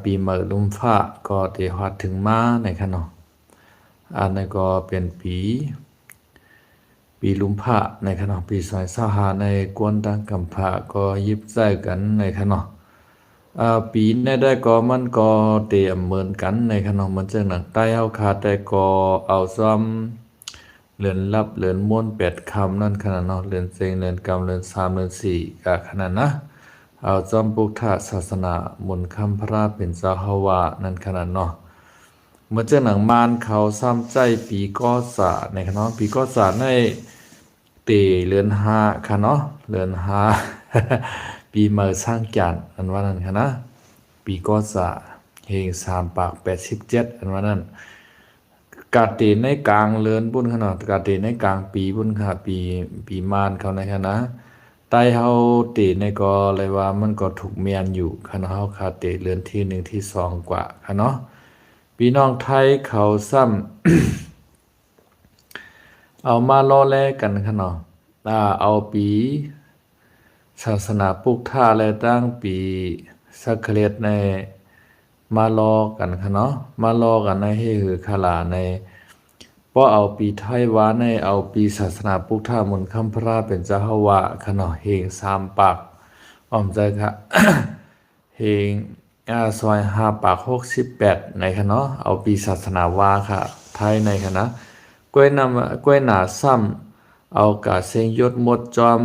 ปีเหมิลุมฟ้าก็เตฮอดถึงมาในคะเนาะอันนั้นก็เป็นปีลุมพะในคะเนาะปี2025ในกวนตังกัมพะก็ยิบใส่กันในคะเนาะปีนี้ได้ก็มันก็เตรียมเหมือนกันในคะเนาะมันจังหนังใต้เฮาขาดได้ก็เอาซ้อมเรือนรับเรือนม่วน8คำนั่นขนาดเนาะเรือนเซงเรือนกำเรือน3เรือน4ก็ขนาดนะเอาจอมปุกทะศาสนามุนต์คำพระเป็นเจ้าฮาวานั่นขนาดเนาะเมื่อเจ้าหนังมานเขาซ้ำใจปีก็สาในคะเนาะปีก็สาในตีเรือน5ค่ะเนาะเรือน5 ปีเมื่อสร้างจานอันว่านั้นค่ะนะปีก็สาเฮง3 ปาก 87อันว่านั้นกาตีในกลางเรือนบุญขนาดกาตีในกลางปีบุญค่ะปีมานเขาในค่ะนะใต้เฮาตีในก็เลยว่ามันก็ถูกเมียนอยู่ค่ะเนาะเฮาคาตีเรือนที่1ที่2กว่าค่ะเนาะพี่น้องไทยเขาซ้ำเอามาล้อแลกันค่ะเนาะเอาปีศาสนาพุทธะและตั้งปีสักเลตในมาลอกันค่ะเนาะมาลอกันในให้หือคาลาในเพราะเอาปีไทยวาในเอาปีศาสนาพุทธะมนต์คำพระเป็นเจ้าฮวะค่ะเนาะเฮง3 ปากอ้อมใจค่ะ เฮงซอย5 ปาก 68ในค่ะเนาะเอาปีศาสนาวาค่ะไทยในค่ะนะกล้วยหนาซ้ำเอากาเซงยศหมดจอม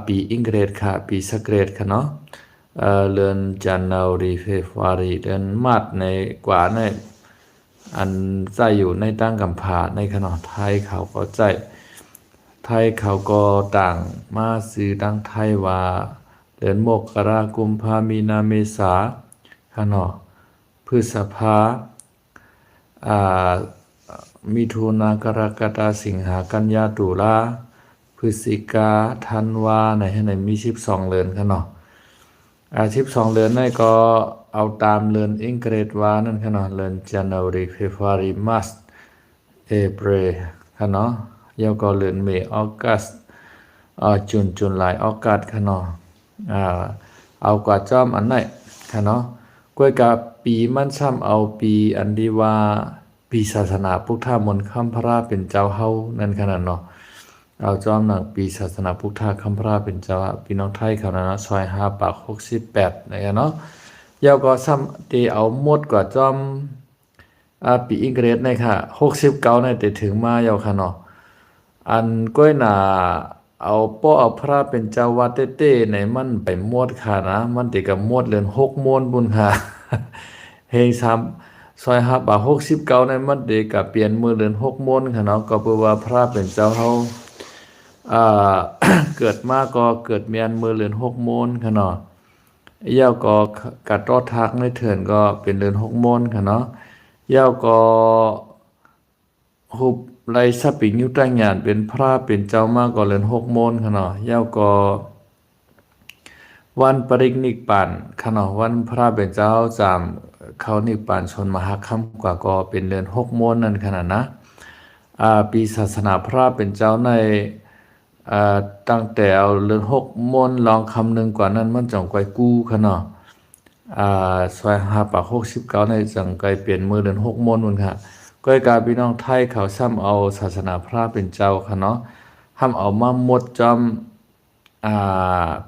ปีอังกฤษค่ะปีสเกรดค่ะเนาะเดือนจันทรีเฟบรุรีเดือนมาร์ในกว่าในอันใจอยู่ในตั้งกำพาในขณะไทยเขาก็ใจไทยเขาก็ต่างมาซื้อตั้งไทยว่าเดือนมกราคมกุมภามีนาเมษาค่ะเนาะพฤษภามิถุนากรกฎาสิงหากันยาตุลาพฤศจิกาธันวาในมี12เดือนค่ะเนาะ12เดือนนั่นก็เอาตามเดือนอังกฤษว่านั่นค่ะเนาะเดือน January February March April ค่ะเนาะแล้วก็เดือนเมษออกัสจุนจุลายออกัสค่ะเนาะเอากว่าจอมอันไหนค่ะเนาะกวยกับปีมันซ้ำเอาปีอันที่ว่าปีศาสนาพุทธมนต์คำพระเป็นเจ้าเฮานั่นขนาดเนาะเอาจอมหนังปีศาสนาพุทธคำพระเป็นเจ้าพี่น้องไทยเขานะซอย5 ปาก 68นะครับเนาะยาวก็ซ้ำตีเอาหมดกว่าจอมปีอังกฤษในค่ะ69ในแต่ถึงมายาวค่ะเนาะอันก้อยหนาเอาป้อเอาพระเป็นเจ้าวัดเต้ๆในมันไปมวดค่ะนะมันติกับมวดเรือน6มวนบุญค่ะ เฮง3ซอย5 ปาก 69ในมันเด็กกับเปลี่ยนมือเรือน6มวนค่ะเนาะก็เพื่อว่าพระเป็นเจ้าเฮาเกิดมาก็เกิดเมียนมือเรือน6มวนค่ะเนาะยาวก็กัดรอดทักในเถื่อนก็เป็นเรือน6มวนค่ะเนาะยาวก็หุบไรสับปิงยุตั้งหยานเป็นพระเป็นเจ้ามาก็เรือน6มวนค่ะเนาะยาวก็วันปรินิพพานค่ะเนาะวันพระเป็นเจ้าจามเขานิพพานชนมหาค่ำกว่าก็เป็นเรือน6มวนนั่นขนาดนะปีศาสนาพระเป็นเจ้าในตั้งแต่เอาเรือน6มวนลองคำนึงกว่านั้นมันจ่องไกวกู้ค่ะเนาะซอย5 ปาก 69ในจังไกเปลี่ยนมือเรือน6มวนนู่นค่ะก้อยกาพี่น้องไทยเขาซ้ำเอาศาสนาพระเป็นเจ้าค่ะเนาะห้ามเอามาหมดจอม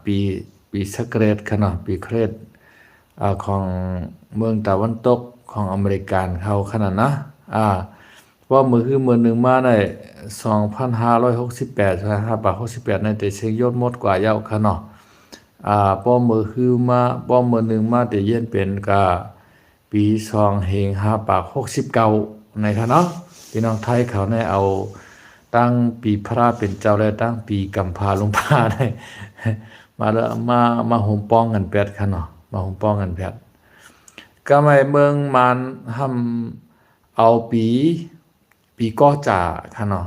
ปีสเกรดค่ะเนาะปีเครดของเมืองตะวันตกของอเมริกันเขาขนาดนะว่ามือคือมือหนึ่งมาใน2568ใช่ไหมครับ68ในแต่เชียงยศหมดกว่ายาวค่ะเนาะป้อมือคือมาป้อมือหนึ่งมาแต่เย็นเป็นกะปี2เฮง5 ปาก 69ในค่ะเนาะพี่น้องไทยเขาในเอาตั้งปีพระเป็นเจ้าและตั้งปีกัมพาลุงพาได้ มาห่มป้องกันแปดค่ะเนาะมาห่มป้องกันแปดก็ไม่เมืองมันทำเอาปีก็จ่าค่ะเนาะ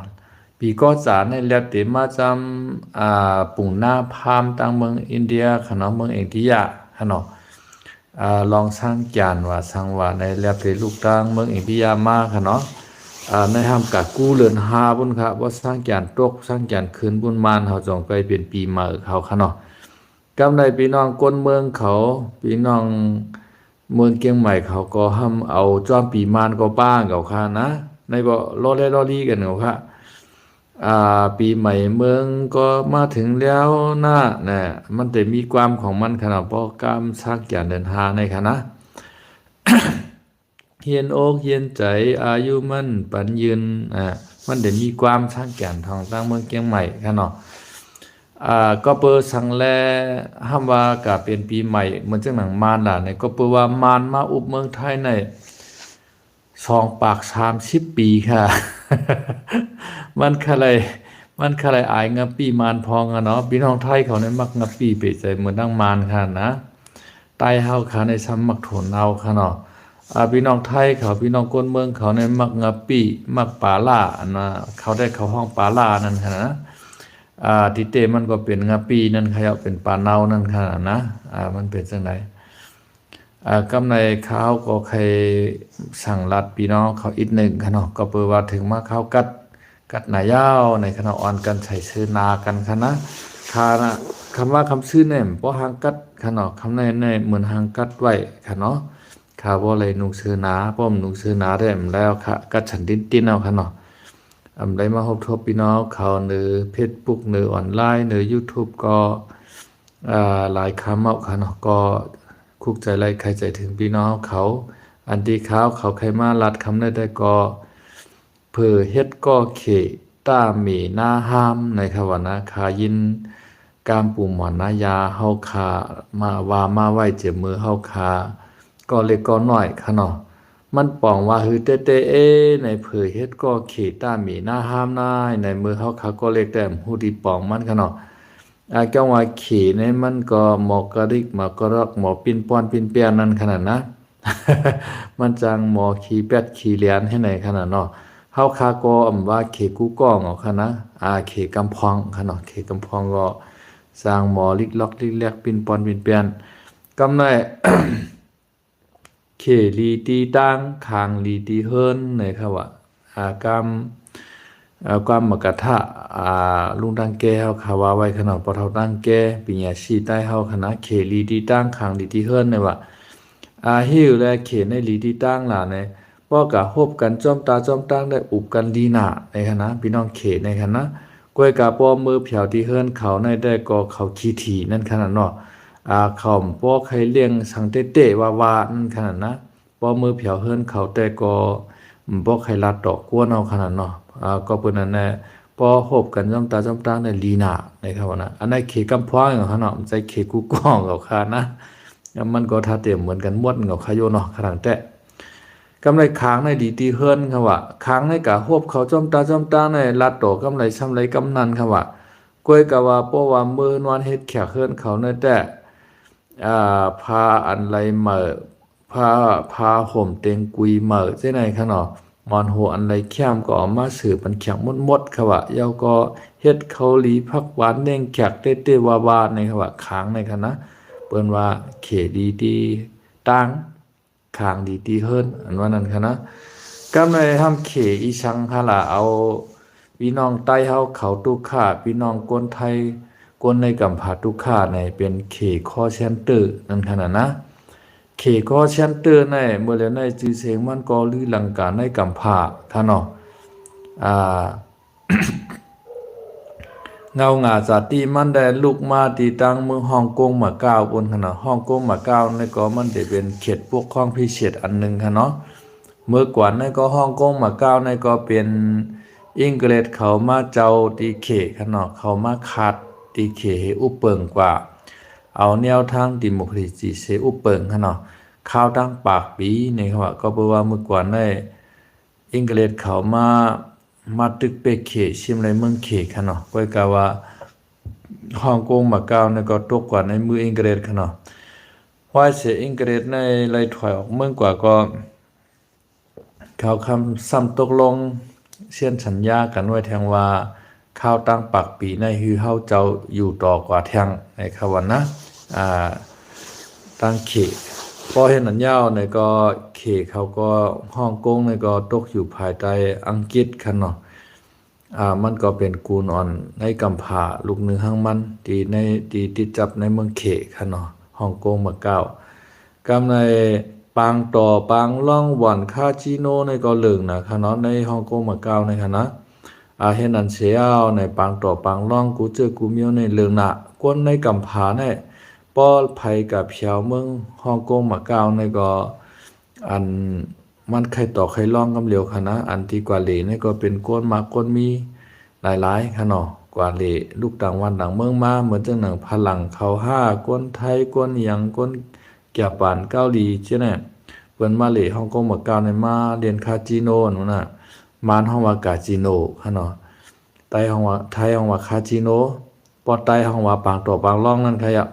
ปีก็จ่าในแลบเตมาจำปุ่งหน้าพามตั้งเมืองอินเดียค่ะเนาะเมืองเอกทิยาค่ะเนาะลองสร้างจานว่าสร้างว่าในแลบเตลูกตั้งเมืองเอกทิยามาค่ะเนาะในทำกับกู้เรือน5บุญค่ะว่าสร้างจานตกสร้างจานคืนบุญมานเขาจงไปเปลี่ยนปีมาเขาค่ะเนาะก กำในพี่น้องก้นเมืองเขาพี่น้องเมืองเกียงใหม่เขาก็ห้ามเอาจ้อมปีมานก็ป้างเขาค่ะนะในบ่ล้อเล่ล้อลี่กันเขาค่ะปีใหม่เมืองก็มาถึงแล้วนะเนี่ยมันแต่มีความของมันขนาดเพราะกามซักอย่างเดินทางในคณะเฮียนอกเฮียนใจอายุมันปันยืนมันได้มีความชักแก่นทางตั้งเมืองเกียงใหม่ค่ะเนาะก็เปิดสังแลห้ามว่ากะเป็นปีใหม่เหมือนจังหนังมารล่ะเนี่ยก็เปิดว่ามารมาอุบเมืองไทยใน2 ปาก 30 ปีค่ะ มันคะไรอายงับปีมารพองอะเนาะพี่น้องไทยเขาเนี่ยมักงับปีไปใจเหมือนดังมารค่ะนะใต้เฮาค่ะในซ้ำมักโถนเอาค่ะเนาะพี่น้องไทยเขาพี่น้องก้นเมืองเขาเนี่ยมักงับปีมักปาล่าอันน่ะเขาได้เข้าห้องปาล่านั่นค่ะนะที่เตมันก็เป็นงับปีนั่นค่ะเป็นปลาเนานั่นค่ะนะมันเป็นจังไดกำในข้าวก็ใครสั่งรัดพี่น้องเขาอีกหนึ่งค่ะเนาะก็เปิดว่าถึงมาข้าวกัดหนายาวในคณะอ่อนกันใส่ซื้อนากันค่ะนะคานะคำว่าคำซื้อเนี่ยเพราะหางกัดค่ะเนาะคำในเหมือนหางกัดไว้ค่ะเนาะข้าบ่เลยนุงซื้อนาป้อมนุงซื้อนาได้แล้วค่ะกัดฉันดิ้นเอาค่ะเนาะได้มาพบทบพี่น้องเขาในเฟซบุ๊กในออนไลน์ใน YouTube ก็หลายคำเอาค่ะเนาะก็คุกใจไรใครใจถึงพี่น้องเขาอันที่เขาใครมาลัดคำได้ก็เพื่อเฮ็ดก็เขต้ามีหน้าห้ามในคำว่านะคายินการปุ่มหวานนายาเฮาคามาไว้เจ็บมือเฮาคาก็เล็กก็น้อยค่ะเนาะมันป่องว่าฮือเตเอในเผื่อเฮ็ดก็เขต้ามีหน้าห้ามนายในมือเฮาคาก็เล็กแต่ฮู้ดีป่องมันค่ะเนาะเจ้าว่าขี่ในมันก็หมอกกระดิกหมอกกระรอกหมอปินป้อนปินเปียนั่นขนาดนะ มันจังหมอขี่แปดขี่เหรียญให้ไหนขนาดเนาะเฮาคาก็ว่าเขกูก้องเอาค่ะนะเขกำพองค่ะเนาะเขกำพองก็สร้างหมอลิกล็อกลิกแลกปินปอนปินเปียนกำไร เขลีตีตั้งคางลีตีเฮิรนในครับว่าความมกะทะลุงตังแกเฮาคาว่าไว้ขนาดปะเทาตังแกปิญญาชีใต้เฮาคณะเขลีตีตั้งคางลีตีเฮิรนในว่าหิวและเขในลีตีตั้งล่ะในป้อกะฮบกันจ้อมตาจ้อมตั้งได้อุบกันดีหน้าในคณะพี่น้องเขในคณะกล้วยกะป้อมือเผียวที่เฮิรนเขาในได้ก็เขาขี้ถี่นั่นขนาดเนาะเขาป้อใครเลี้ยงสังเตะว่านั่นขนาดนะป้อมือเผียวเฮิรนเขาแต่ก็ป้อใครลัดดอกกวนเอาขนาดเนาะก็เปิ้นนั่นแหละพอฮบกันจ้อมตาจ้อมตาในลีหน้าในครับว่านะอันนั้นเขกำพร้อยของเขาเนาะใจเขกูก้องเขาค่ะนะมันก็ท่าเต็มเหมือนกันหมดเขาคาโยเนาะขนาดแต่กำไรค้างในดีตีเฮิรนครับว่าค้างในกะฮบเขาจ้อมตาในลัดดอกกำไรซ้ำไรกำนันครับว่ากล้วยกะว่าป้อว่ามื้อนวันเฮ็ดแขกเฮิรนเขาในแต่พาอันไรเหม่อพาห่มเต็งกุยเหม่อจังได๋คะเนาะมอนโหอันไรแค้มก็เอามาสืบมันแขกมดๆครับว่าเยาก็เฮ็ดเขาหลีผักหวานแดงแขกเตะๆวาๆในครับว่าค้างในคะนะเปิ้นว่าเขดีตีตั้งคางดีตีเฮิรนอันว่านั้นค่ะนะกำในทำเขอีชังหาล่ะเอาพี่น้องใต้เฮาเขาตุค่าพี่น้องคนไทยคนในกำผาตุค่าในเป็นเขคอเซ็นเตอร์นั่นขนาดนะเขคอเซ็นเตอร์ในเมื่อแล้วในจือเสียงมันก็ลือลังกาในกำผาท่านเนาะเงาหงาจาติมันได้ลุกมาตีตั้งเมืองฮ่องกงมาก้าวบนขนาดฮ่องกงมาก้าวในก็มันได้เป็นเขตปกครองพิเศษอันหนึ่งค่ะเนาะเมื่อก่อนในก็ฮ่องกงมาก้าวในก็เป็นอังกฤษเขามาเจ้าตีเขค่ะเนาะเขามาคัดตีเขให้อุปเปิงกว่าเอาแนวทางดิโมคราซีเสอุปเปิงค่ะเนาะข้าวตั้งปากปีในคำว่าก็แปลว่าเมื่อก่อนในอังกฤษเขามาตึกเปเขชิมในเมืองเขค่ะเนาะก็กล่าวว่าฮ่องกงมาก้าวในก็ตกกว่าในมืออังกฤษค่ะเนาะว่าเสียอังกฤษในไล่ถอยออกเมืองกว่าก็เขาคำซ้ำตกลงเช่นสัญญากันไว้แทงว่าข้าวตั้งปักปีในฮือเฮาเจ้าอยู่ต่อกว่าแทงในคำว่านะตั้งเขพอเห็นอันยาวในก็เขเขาก็ฮ่องกงในก็ตกอยู่ภายใต้อังกฤษค่ะเนาะ มันก็เป็นกูนอ่อนในกำผาลูกหนึ่งห้างมันตีในตีติดจับในเมืองเขค่ะเนาะฮ่องกงมาเก้ากำในปางต่อปางล่องหว่อนคาจิโนในก็เหลืองนะคะเนาะในฮ่องกงมาเก้าในค่ะนะเฮ็ดนันเสียวในปางต่อปางล่องกูเจอกูเมียวในเหลืองน่ะกวนในกำผาในป้อภัยกับเพียวเมืองฮ่องกงมาเก้าในก็อันมันใครต่อใครล่องกำเหลียวค่ะนะอันที่กว่าเหลนี่ก็เป็นก้นมากก้นมีหลายๆค่ะเนาะกว่าเหลลูกต่างวันต่างเมืองมาเหมือนจังหนังพลังเขาห้าก้นไทยก้นหยังก้นเกี่ยวปานเกาหลีใช่ไหมเปิ้นมาเหลฮ่องกงมาเก้าในมาเรียนคาจิโนนู่นน่ะมานห้องว่ากาจิโนค่ะเนาะไต้ห้องว่าไทยห้องว่าคาจิโนปอไต้ห้องว่าปางต่อปางล่องนั่นใครอ่ะ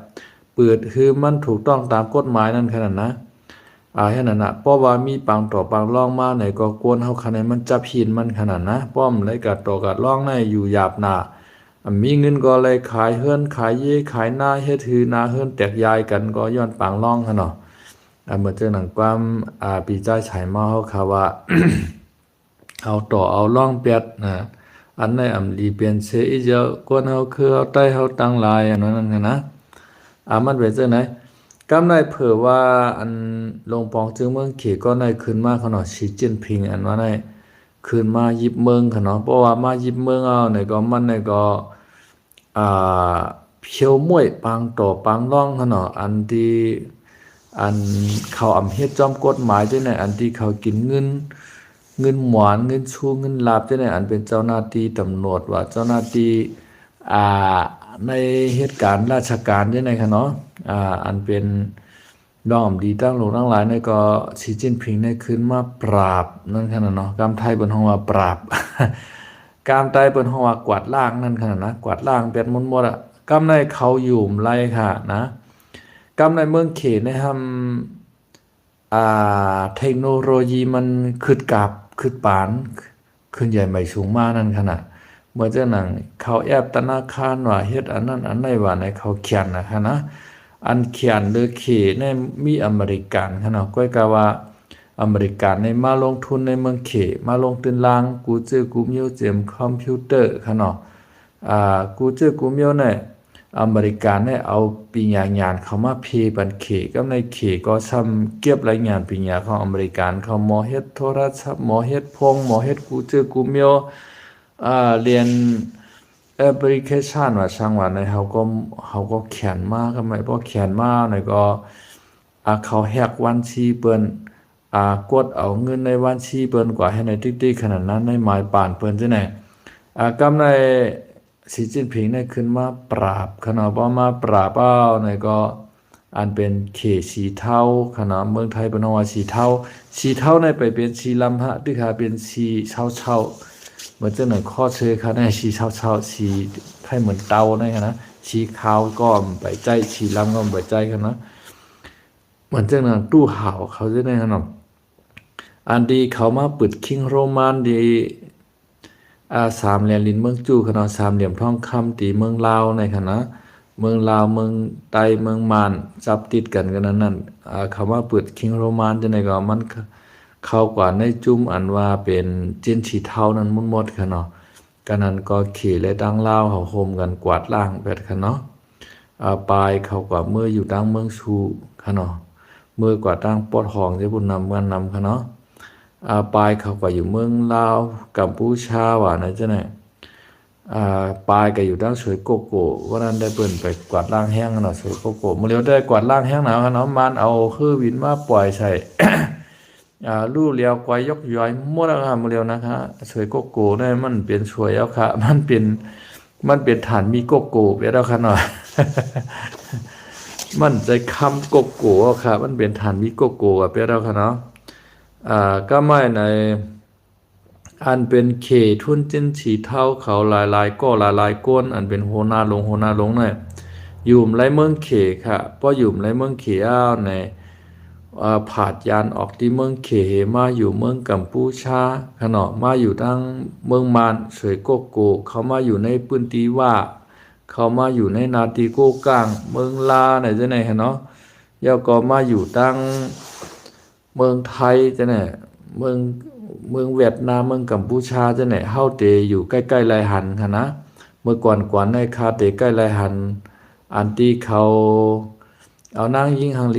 เปิดคือมันถูกต้องตามกฎหมายนั่นขนาดนะแค่นั้นนะเพราะว่ามีปังต่อปังร่องมาไหนก็กวนเฮาคะแนนมันจับหินมันขนาดนะป้อมเลยกัดต่อกัดร่องในอยู่หยาบหนามีเงินก็เลยขายเฮือนขายเย่ขายหน้าเฮ็ดถือหน้าเฮือนแตกยายกันก็ย้อนปังร่องค่ะเนาะเหมือนเจอหนังความปีใจฉายมาเฮาค่ะว่า เอาต่อเอาร่องเป็ดนะอันในลีเปลี่ยนเสียอีเจ้ากวนเฮาคือเฮาใต้เฮาตั้งหลายอันนั้นนะมันเป็นจังได๋กำได้เผื่อว่าอันลงปองจึงเมืองเขก็ได้ขึ้นมาเขาเนาะสีจิ้นผิงอันว่าได้ขึ้นมายิบเมืองเขาเนาะเพราะว่ามายิบเมืองเอาเนี่ยก็มันเนี่ยก็อ่าเพียวมวยปางต่อปางร่องเขาเนาะอันที่อันเขาอำเฮ็ดจอมกฎหมายจังได๋อันที่เขากินเงินหมอนเงินชูเงินลาบจังได๋อันเป็นเจ้าหน้าที่ตำรวจว่าเจ้าหน้าที่อ่าในเหตุการณ์ราชการจังได๋ค่ะเนาะอันเป็นดอมดีตั้งโลกทั้งหลายนี่ก็สีจิ้นผิงได้ขึ้นมาปราบนั่นขนาดเนาะกำไทยเปิ้นฮ้องว่าปราบ กำไทยเปิ้นฮ้องว่ากวาดล้างนั่นขนาดนะกวาดล้างเป็ดหมดๆอ่ะกำในเขาอยู่ไล่ค่ะนะกำในเมืองเขตในเทคโนโลยีมันขึ้นกับขึ้นปานขึ้นใหญ่ใหม่สูงมากนั่นขนาดเมื่อเจ้าหนังเขาแอบธนาคารว่าเฮ็ดอันนั้นอันใดว่าในเขาเขียนนะคะนะอันเขียนหรือเขในมีอเมริกันค่ะเนาะก้อยกะว่าอเมริกันในมาลงทุนในเมืองเขมาลงทุนลางกูเจอกูมิวเจมคอมพิวเตอร์ค่ะเนาะกูเจอกูมิวเนี่ยอเมริกันเนี่ยเอาปริญญางานเข้ามาเพบันเขกับในเขก็ซ้ำเก็บรายงานปริญญาของอเมริกันเขาหมอเฮ็ดโทรศัพท์หมอเฮ็ดพงหมอเฮ็ดกูเจอกูมิวเรียนแอปพลิเคชันว่าช่างว่าในเขาก็เขียนมาก็ไม่พอเขียนมาในก็เขาแฮกบัญชีเปิ้นกดเอาเงินในบัญชีเปิ้นกว่าให้ในติ๊กๆขนาดนั้นในหมายป่านเปิ้นจังได๋กำในสีจิ้นผิงได้ขึ้นมาปราบขณะบ่มาปราบเอาในก็อันเป็นเขสีเทาขณะเมืองไทยเป็นว่าสีเทาในไปเป็นสีลำฮะที่ค่ะเป็นสีเฉาเหมือนจะหนึ่งข้อเชยค่ะในสีเฉาสีให้เหมือนเตาในค่ะนะสีขาวก็ไปใจสีลำก็ไปใจค่ะนะเหมือนจะหนึ่งตู้ห่าวเขาจะได้ขนมอันดีเขามาปิดคิงโรมันดีสามเหลี่ยมลิ้นเมืองจูขนาดสามเหลี่ยมทองคำตีเมืองลาวในคณะเมืองลาวเมืองไต้เมืองมานจับติดกันนั่นคำว่าเปิดคิงโรมันจะในก็มันเข้ากว่าในจุ่มอันว่าเป็นจินสีเทานั้นมุนหมดค่ะเนาะกันนั้นก็ขี่และดังลาวเขาโฮมกันกวาดล่างแบบค่ะเนาะปลายเขากว่าเมื่ออยู่ดังเมืองชูค่ะเนาะเมื่อกว่าดังปอดหองจะบุญนำกันนำค่ะเนาะปลายเขาก็อยู่เมืองลาวกัมพูชาว่านะจ๊ะเนี่ยปลายก็อยู่ด้านสวยโกโก้วันนั้นได้เปิ่นไปกวาดล่างแห้งเนาะสวยโกโก้มื้อเดียวได้กวาดล่างแห้งหนาวเนาะมันเอาคือวินมาปล่อยใส่ ลู่เลียวกวายยกย้อยหมดแล้วค่ะมื้อเดียวนะคะสวยโกโก้เนี่ยมันเป็นสวยแล้วค่ะมันเป็นฐานมีโกโก้ไปแล้วค่ะเนาะ มันใจคำโกโก้ค่ะมันเป็นฐานมีโกโก้ไปแล้วค่ะเนาะก็ไม่ในอันเป็นเขทุนจินฉีเท่าเขาหลายๆก็หลายๆก้นอันเป็นโหนาลงเนี่ยอยู่ไรเมืองเขค่ะเพราะอยู่ไรเมืองเขอ้าวในผาดยานออกที่เมืองเขมาอยู่เมืองกัมพูชาขณะมาอยู่ทั้งเมืองมานสวยโกโกเขามาอยู่ในปืนตีว่าเขามาอยู่ในนาตีโกกลางเมืองลาไหนจะไหนเนาะยาก็มาอยู่ตั้งเมืองไทยจะเนี่ยเมือง เมืองเวียดนามเมืองกัมพูชาจะไหนเฮาเตอยู่ใกล้ๆไลหันค่ะนะเมื่อก่อนในคาเตใกล้ไลหันอันที่เขาเอานางยิงหังห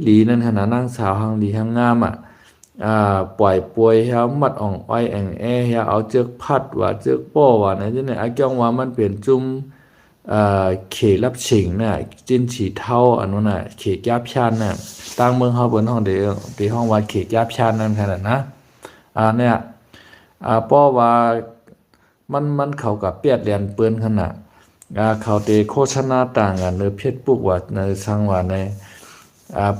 ลีนั่นค่ะนะนางสาวหังหลีหังงามปล่อยป่วยเฮามัดอ่องอ้อยแองแอเฮาเอาเจือกพัดว่าเจือกป้อว่านะจังไหนอาจ้องว่ามันเป็นจุ่มเขรับฉิงน่ะจิ้นฉีเท่าอันนั้นน่ะเขยาบชันน่ะตั้งเมืองเฮาเปิ้นห้องเด้อที่ห้องว่าเขยาบชันนั่นขนาดนะเนี่ยป้อว่ามันเข้ากับเปียดเรียนเปิ้นขนาดเขาเตโฆษณาต่างกันเนอเพชรปุกว่าในสังว่าใน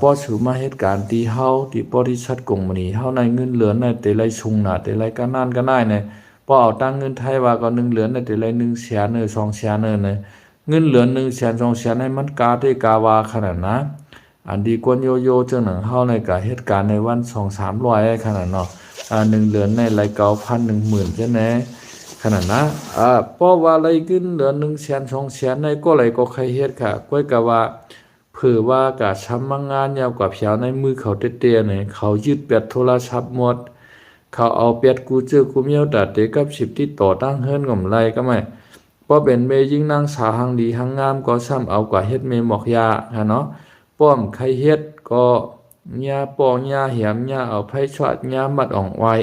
ป้อถือมาเหตุการณ์ที่เฮาที่บริษัทกงมณีเฮาในเงินเหลือในแต่ไรชุงน่ะแต่ไรก็นั่นก็ได้เนี่ยป้อเอาตั้งเงินไทยว่าก็1เหลือในแต่ไร1แสนเนอ2แสนเนอเนี่ยเงินเหลือ1แสน2แสนให้มันกาได้กาวาขนาดนะอันดีกวนโยโย่จังหนังเฮาในกะเหตุการณ์ในวัน2-300ขนาดเนาะ1เหลือในไร9,000 10,000จังไหนขนาดนะเพราะว่าไรขึ้นเหลือ1แสน2แสนในก็ไรก็ใครเฮ็ดค่ะก้อยกะว่าเผื่อว่ากะช้ำงานยาวกว่าเพียวในมือเขาเตี้ยๆเนี่ยเขายึดเปียดโทรศัพท์หมดเขาเอาเปียดกูเจอกูเมียวดัดเด็กกับ10ที่ต่อตั้งเฮิรนกับไรก็ไม่เพราะเป็นเมยิ่งนางสาวหังดีหังงามก็ซ้ำเอากว่าเฮ็ดเมหมอกยาค่ะเนาะป้อมใครเฮ็ดก็หญ้าปองหญ้าเหียมหญ้าเอาไผชอดหญ้ามัดอ่องไว้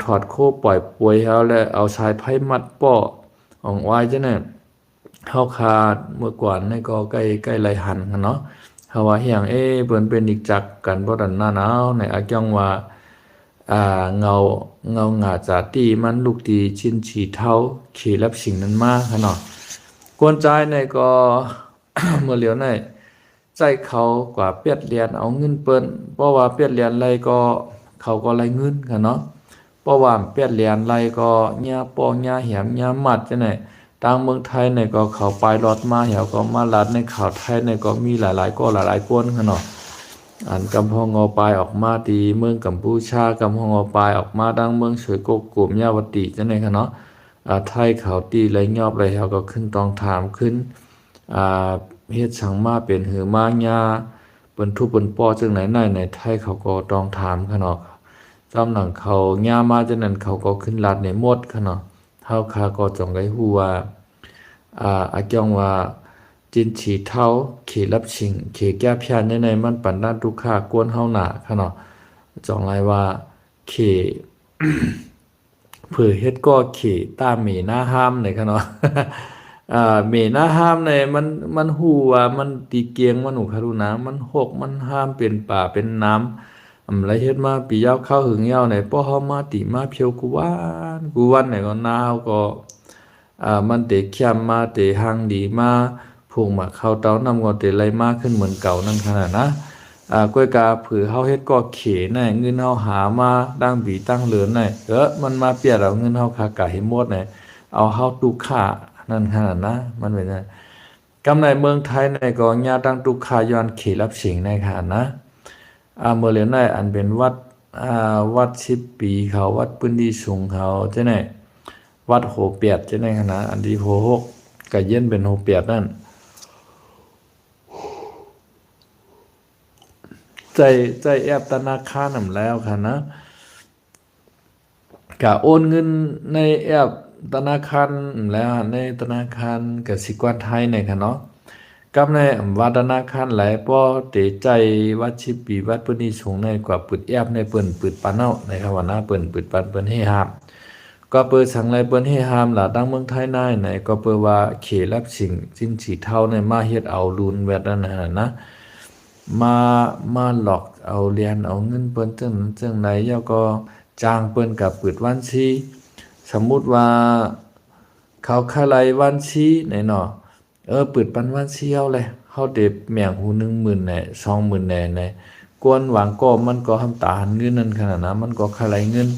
ถอดโคปล่อยป่วยเฮาและเอาสายไผ่มัดป้ออ่องไว้จังนั้นเฮาขาดเมื่อก่อนนี่ก็ใกล้ไหลหันกันเนาะเฮาว่าเฮียงเปิ้นเป็นอีกจักกันบ่ดันหน้าหนาวในอาจ้องว่าเงาหงาจาตีมันลูกตีชินฉีเท้าขี่รับสิ่งนั้นมาค่ะเนาะกวนใจในก็ เมื่อเหลียวในใจเขากว่าเปียดเรียนเอาเงินเปิ้นเพราะว่าเปียดเรียนไรก็เขาก็ไรเงินค่ะเนาะเพราะว่าเปียดเรียนไรก็หญ้าปองหญ้าเหียมหญ้ามัดจังได๋ทางเมืองไทยเนี่ยก็เขาไปรถมาเหี่ยวก็มาลัดในข่าวไทยเนี่ยก็มีหลายๆก็หลายๆคนค่ะเนาะอันกำพองอปลายออกมาตีเมืองกัมพูชากำพองอปลายออกมาดังเมืองเฉยโกกลุ่มยาวติจังได๋ค่ะเนาะไทยเขาตีไรยอบไรเฮาก็ขึ้นต้องถามขึ้นเฮ็ดสังมาเป็นหือมาญาเปิ้นทุบเปิ้นป้อจังไหนในไทยเขาก็ต้องถามค่ะเนาะจำหนังเขาญามาจังนั้นเขาก็ขึ้นลัดในหมดค่ะเนาะเฮาคาก็จงไว้ฮู้ว่าอาจ้องว่าจินฉีเท้าเขรับชิงเขแก้พยานในมันปันด้านทุกขากวนเฮาหนาค่ะเนาะจองไรว่าเข เผื่อเฮ็ดก็เขตามเมหน้าห้ามในค่ะเนาะ เมหน้าห้ามในมันฮู้ว่ามันตีเกียงมันหูคารุนามันหกมันห้ามเป็นป่าเป็นน้ำไรเฮ็ดมาปียาวเข้าหึงยาวในป้อเฮามาติมาเพียวกูวันไหนก็นาวก็มันเตะแคมมาเตะหังดีมาผูกมาเข้าเตานำก็เตะไหลมากขึ้นเหมือนเก่านั่นขนาดนะก้อยกาผือเฮาเฮ็ดก็เขน่เงินเฮาหามาตั้งบีตั้งเหลือนน่มันมาเปียดเอาเงินเฮาคากะให้หมดน่เอาเฮาตุกค่านั่นขนาดนะมันเป็นกำในเมืองไทยในก็ญาตั้งตุกค่าย้อนเขรับสิงในขนาดนะเมื่อเหลือในอันเป็นวัด10ปีเขาวัดพื้นที่สูงเขาจังได๋วัดโหเปียดจังได๋ขนาดอันที่โห6ก็เย็นเป็นโหเปียดนั่นใจแอบธนาคารนำแล้วค่ะนะก็โอนเงินในแอปธนาคารแล้วในธนาคารกสิกรไทยในค่ะเนาะกับในวัดธนาคารหลายป้อเตใจวัด10ปีวัดพื้นที่สูงในกว่าปึดแอบในเปิ้นปึดปานเนาในคำว่านะเปิ้นปึดปานเปิ้นให้ห้ามก็เปิดสังไรเปิ้นให้ห้ามล่ะดังเมืองไทยนายไหนก็เปิดว่าเขรับสิ่งจินสีเท่าในมาเฮ็ดเอาลูนแวดนั่นน่ะนะมาหลอกเอาเรียนเอาเงินเปิ้นจังไหนย่อก็จ้างเปิ้นกับเปิดวันชีสมมุติว่าเขาคาไลวันชีไหนเนาะเปิดปันวันชีเอาเลยเฮาเด็บแม่งหู10,000น่ะ20,000น่ะกวนหวังก็มันก็ทำตาหันเงินนั่นขนาดนั้นมันก็คาไลเงิน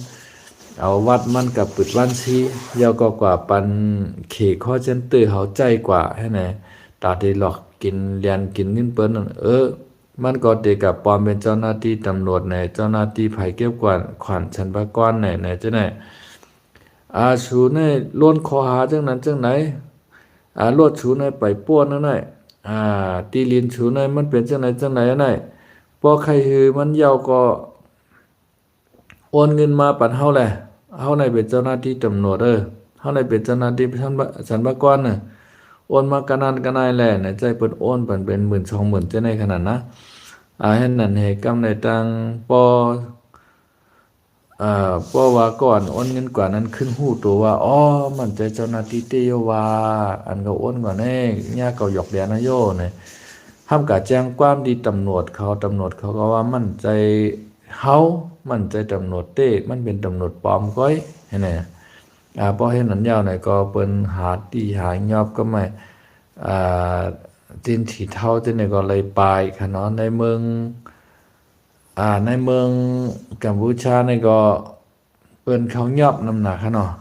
เอาวัดมันกับปิดวันชียาวก็กว่าปันเขข้อเจนตื้อเขาใจกว่าให้ไหนตาได้หลอกกินเรียนกินเงินเปิ้นมันก็เดกับปลอมเป็นเจ้าหน้าที่ตำรวจไหนเจ้าหน้าที่ภัยเก็บกวาดขวัญชั้นพกรไหนจังไหนชูในล้วนคอหาจังนั้นจังไหนลวดชูในไปป้วนนั่นน่ะตีลินชูในมันเป็นจังไหนนั่นพอใครฮือมันยาวก็ โอนเงินมาปันเฮาแหละเฮาในเป็นเจ้าหน้าที่ตำรวจเฮาในเป็นเจ้าหน้าที่สรรพากรน่ะโอนมากันนั้นกันนายแหละในใจเปิดโอนปันเป็น10,000 20,000จะในขนาดนะให้นั่นให้กำในตังปอเพราะว่าก่อนโอนเงินกว่านั้นขึ้นหู้ตัวว่าอ๋อมันใจเจ้าหน้าที่เตโยว่าอันก็โอนกว่าแน่ย่าเก่าหยอกแดนนะโยเนี่ยห้ามกะแจ้งความดีตำรวจเขาก็ว่ามั่นใจเฮามั่นใจตำรวจเต้มันเป็นตำรวจปลอมก้อยเห็นไหมพอเห็นนั้นยาวหน่อยก็เปิ้นหาตีหายอบก็ไม่อ่าตีนถีเท่าที่เนี่ยก็เลยไปค่ะเนาะในเมืองกัมพูชาเนี่ยก็เปิ้นเขายอบน้ำหนักค่ะเนาะ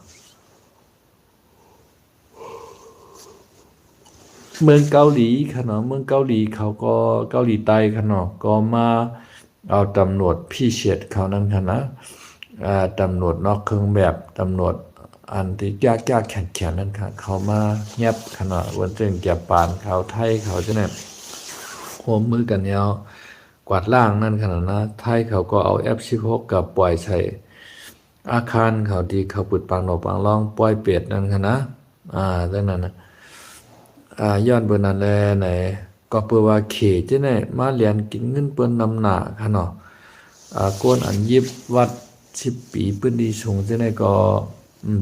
เมืองเกาหลีค่ะเนาะเมืองเกาหลีเขาก็เกาหลีใต้ค่ะเนาะก็มาเอาตำรวจพิเศษเขานั่นค่ะนะตำรวจนอกเครื่องแบบตำรวจอันที่ยากแข็งนั่นค่ะเขามาเงียบค่ะเนาะวันเจงแก่ปานเขาไทยเขาจะเนี่ยร่วมมือกันยาวกวาดล้างนั่นขนาดนะไทยเขาก็เอา F16 กับปล่อยใส่อาคารเขาดีเขาปุดปังโหนปังล่องปล่อยเป็ดนั่นค่ะนะดังนั้นนะย้อนเปิ้นนั่นแลไหนก็เปิ้นว่าเขจะไหนมาเรียนกินเงินเปิ้นนำหน้าค่ะเนาะกวนอันยิบวัด10 ปีเปิ้นดีสูงจะไหนก็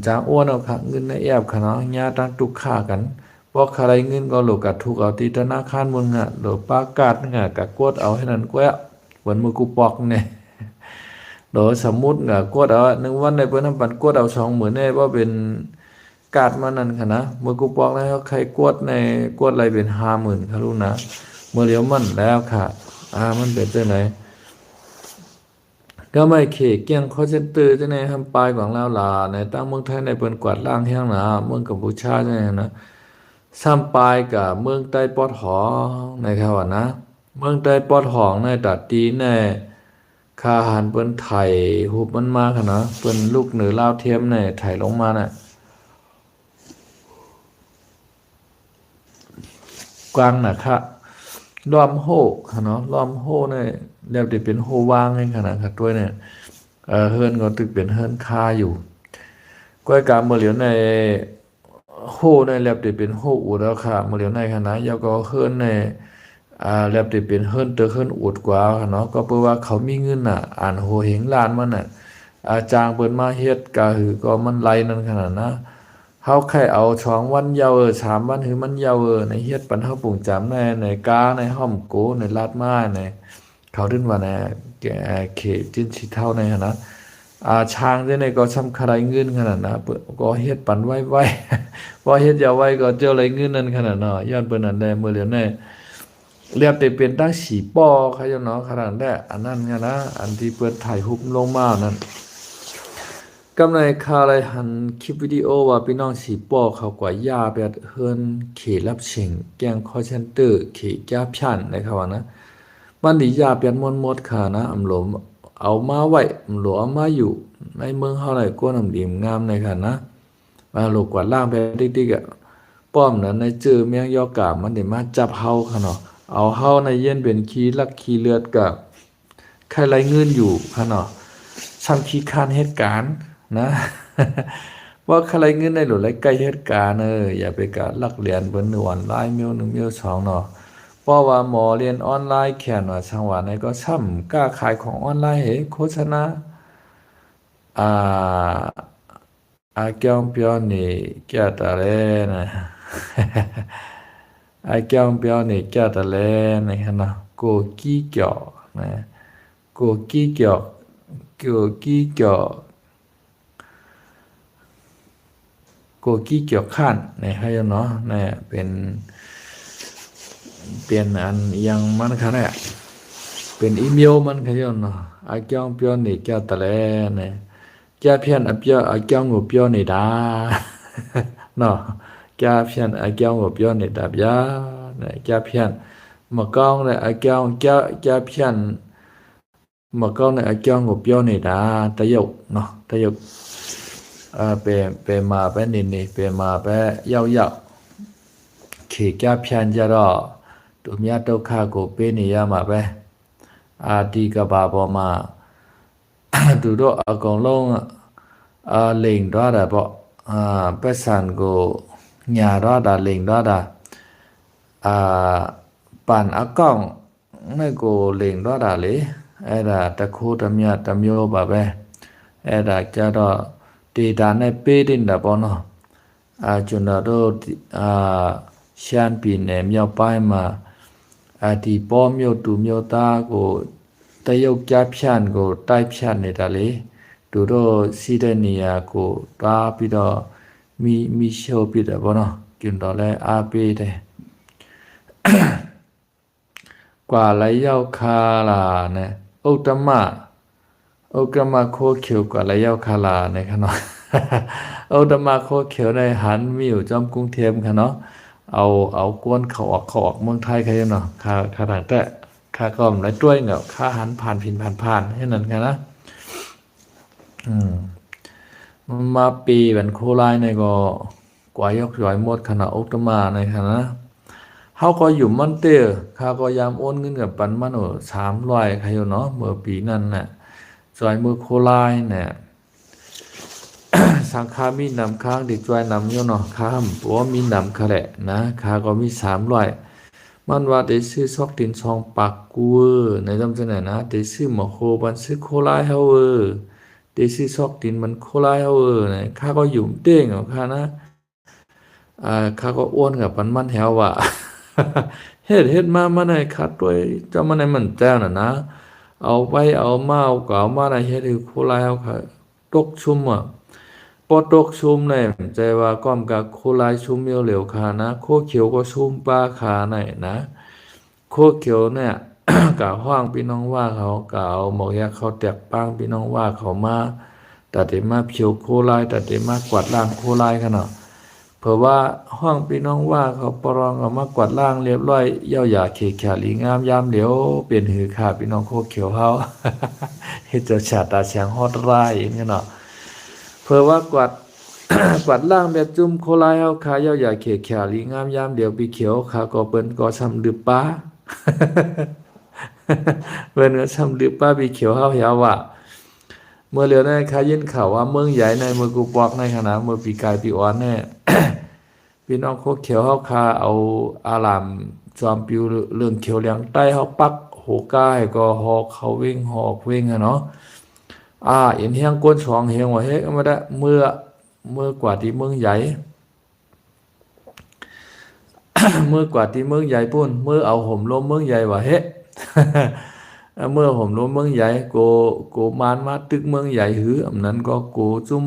จ้างอ้วนเอาค่ะเงินในแอบค่ะเนาะญาติทุกค่ากันบ่ใครเงินก็โลกะทุกเอาที่ธนาคารมึงโดประกาศกะกดเอาให้นั่นแกวเหมือนมือกูปอกเนี่ยโดสมมุติกดเอา1 วันได้เปิ้นทำปันกดเอา20,000เนี่ยบ่เป็นกาดมานั่นค่ะนะมือกูปอกแล้วใครกดในกดอะไรเป็น50,000ค่ะลูกนะเมื่อเดียวมันแล้วค่ะมันเป็นจังได๋ก็ไม่เขเกี่ยงคอเซ็นเตอร์จังได๋ทำปลายของลาวลาในตั้งเมืองไทยในเปิ้นกวาดล้างแฮงนะเมืองกัมพูชาจังได๋นะซ้ำปลายกับเมืองใต้ปอดหอในครับว่านะเมืองใต้ปอดหองในตัดตีในคาหันเปิ้นไถหุบมันมาค่ะนะเปิ้นลูกเหนือลาวเทียมในไถลงมาน่ะกวางน่ะค่ะล้อมโฮค่ะเนาะล้อมโฮเนี่ยแล้วที่เป็นโฮวางให้ขนาดค่ะตัวเนี่ยเฮิรนก็ตึกเป็นเฮิรนคาอยู่ก้อยกามเมื่อเหลียวในโฮในแล้วที่เป็นโฮอูแล้วค่ะเมื่อเหลียวในคณะยาก็เฮิรนในแล้วที่เป็นเฮิรนเตอเฮิรนอูดกว่าค่ะเนาะก็เพื่อว่าเขามีเงินน่ะอ่านโฮเฮงล้านมันน่ะจางเปิ้นมาเฮ็ดก็คือก็มันไหลนั่นขนาดนะเฮาแค่เอา2 วันยาว3 วันคือมันยาวในเฮ็ดปันเฮาปรุงจำในกาในห้อมโกในลาดม้าในเขาดึนว่าในเขตจินสิเท่าในหั่นนะช้างจังได๋ก็สำคัญไรเงินขนาดนะก็เฮ็ดปันไว้ๆบ่เฮ็ดยาวไว้ก็เจอไรเงินนั่นขนาดเนาะย้อนเปิ้นนั่นแหละมื้อเหลียวในเรียบแต่เป็นตั้งสีป้อเขาเจ้าเนาะขนาดนั้นอันนั้นไงนะอันที่เปิดถ่ายรูปลงมานั่นกำในคาอะไรหันคลิปวิดีโอว่าพี่น้องสีป้อเขากว่ายาแบบเฮิรนเขรับเชิงแกงคอเซ็นเตอร์เขแก้พันนะครับว่านะมันดียาเปลี่ยนมดค่ะนะอำหลมเอามาไว้อำหลวเอามาอยู่ในเมืองเฮาไหนก็นำดีมงามในค่ะนะมาโลกกว่าล่างไปติ๊กๆป้อมนั้นในเจอเมียงยอกามันได้มาจับเฮาค่ะเนาะเอาเฮาในเย็นเป็นขี้ลักขี้เลือดกับใครไรเงินอยู่ค่ะเนาะซ้ำขี้คานเหตุการณ์นะว่าใครไรเงินในหลุดไรใกล้เหตุการณ์อย่าไปกะลักเรียนบนออนไลน์1 เมล 2เนาะเพราะว่าหมอเรียนออนไลน์แข่นว่าช่างว่าในก็ซ้ำกล้าขายของออนไลน์โฆษณาอ่าเกี่ยวเปียวนี่แก่ตาแลนะ경标你叫的嘞，你看呐，过几脚呢？过几脚，过几脚，过几脚看呢？还有เนาะเนี่ยเป็นอันยังมันค่ะเนี่ยเป็นอีเมลมันค่ะเนาะ경标你叫的嘞เนี่ยแก้เพี้ยน경我标你ดาเนาะแก้เพี้ยน경我标你ดาบยาเนี่ยแก้เพี้ยนมาก้องเนี่ยแก้เพี้ยนมาก้องเนี่ย경我标你ดาตะยกเนาะตะยกไปมาไปนี่ไปมาไปเยาขี่แก้เพี้ยนจะรอตุมยาตกข้ากูเป็นนี่ยามาไปดีกับบาบอมา từ đó ở còn lâu liền đó là bộ bếp sàn của nhà đó là liền đó là bàn ở con nơi của liền đó là lý ai là ta khu tam nhà tam yo bà bè ai là cho đó đi đàn này bê đinh là bọn nó chúng nó đó xian bị ném nhau bay mà thì bom nhau tụ nhau ta của tay yêu cha pian của tay pian này là lý từ đó Sydney của ta bị đó mi show bị đó bọn nó chúng đó là AP đây quả lấy yêu khá là nè Ultima khô khiếu quả lấy yêu khá là này khá nó Ultima khô khiếu này hắnมีอยู่จอมกรุงเทพค่ะเนาะเอากวนเขาออกเมืองไทยค่ะเนาะค่าต่างแต่ค่าก็มได้ด้วยเนาะค่าหันผ่านผินผ่านให้นั่นค่ะนะมาปีเป็นโคไลในก็กว่ายกย่อยหมดขนาดอุตมาในค่ะนะเขาก็อยู่มันเตอข้าก็ยามโอนเงินกับปันมัน300ใครอยู่เนาะเมื่อปีนั้นน่ะจอยมือโคไลเนี่ยสังฆามีนำค้างดิจอยนำอยู่เนาะข้ามปัวมีนำค่ะแหละนะข้าก็มี300มันว่าได้ซื้อซอกดินซองปักกูในจำเสนอนะได้ซื้อหมอโคบันซื้อโคไลเฮาได้ซื้อซอกดินมันโคไลเฮาเนี่ยข้าก็อยู่เต้งของข้านะข้าก็อ้วนกับปันมันแถวว่า เฮ็ดมาในคัดด้วยเจ้ามาในมันแจ้งนะเอาไปเอามาเอาเก่ามาในเฮ็ดคือโคไลเฮาค่ะตกชุมปอตกชุมเนี่ยใจว่าก้อมกับโคไลชุมเมียวเหลวขานะโคเขียวก็ชุมปลาขาไหนนะโคเขียวเนี่ยกะห้างพี่น้องว่าเขากะเอาหมอกยาเขาแตกปางพี่น้องว่าเขามาตัดเดมาเขียวโคไลตัดเดมากวาดล่างโคไลขนาดเพราะว่าห้องพี่น้องว่าเขาปรองเอามากวาดล่างเรียบร้อยเย่าหยาเขขลีงามยามเดี๋ยวเปลี่ยนหือขาพี่น้องโคเขียวเฮา เฮ็ดเจ้าชาตาเสียงฮอดร้ายอย่างเงี้ยเนาะเพื่อว่ากวาด กวาดล่างแบบจุ่มโคไลเฮาขาเย่าหยาเขขลีงามยามเดี๋ยวปีเขียวขาก็เปิ้นก็ซ้ำดือป้า เปิ้นก็ซ้ำดือป้าปีเขียวเฮาเฮาว่าเมื่อเหลือในคายินข่าวว่าเมืองใหญ่ในเมืองกูปอกในขณะเมื่อปีกายปีอ่อนแน่ พี่น้องโคเขียวเฮาคาเอาอารามจอมปิวเรื่องเขียวเหลียงใต้เฮาปักโหก้ายก็หอกเขาวิ่งหอกวิ่งอะเนาะเห็นเฮียงก้นสองเฮียงว่าเฮ้ยมาได้เมื่อกว่าที่เมืองใหญ่ เมื่อกว่าที่เมืองใหญ่ปุ่นเมื่อเอาห่มล้มเมืองใหญ่ว่าเฮ้ เมื่อห่มล้มเมืองใหญ่โกมานมาตึกเมืองใหญ่หืออำนั้นก็โกจุ่ม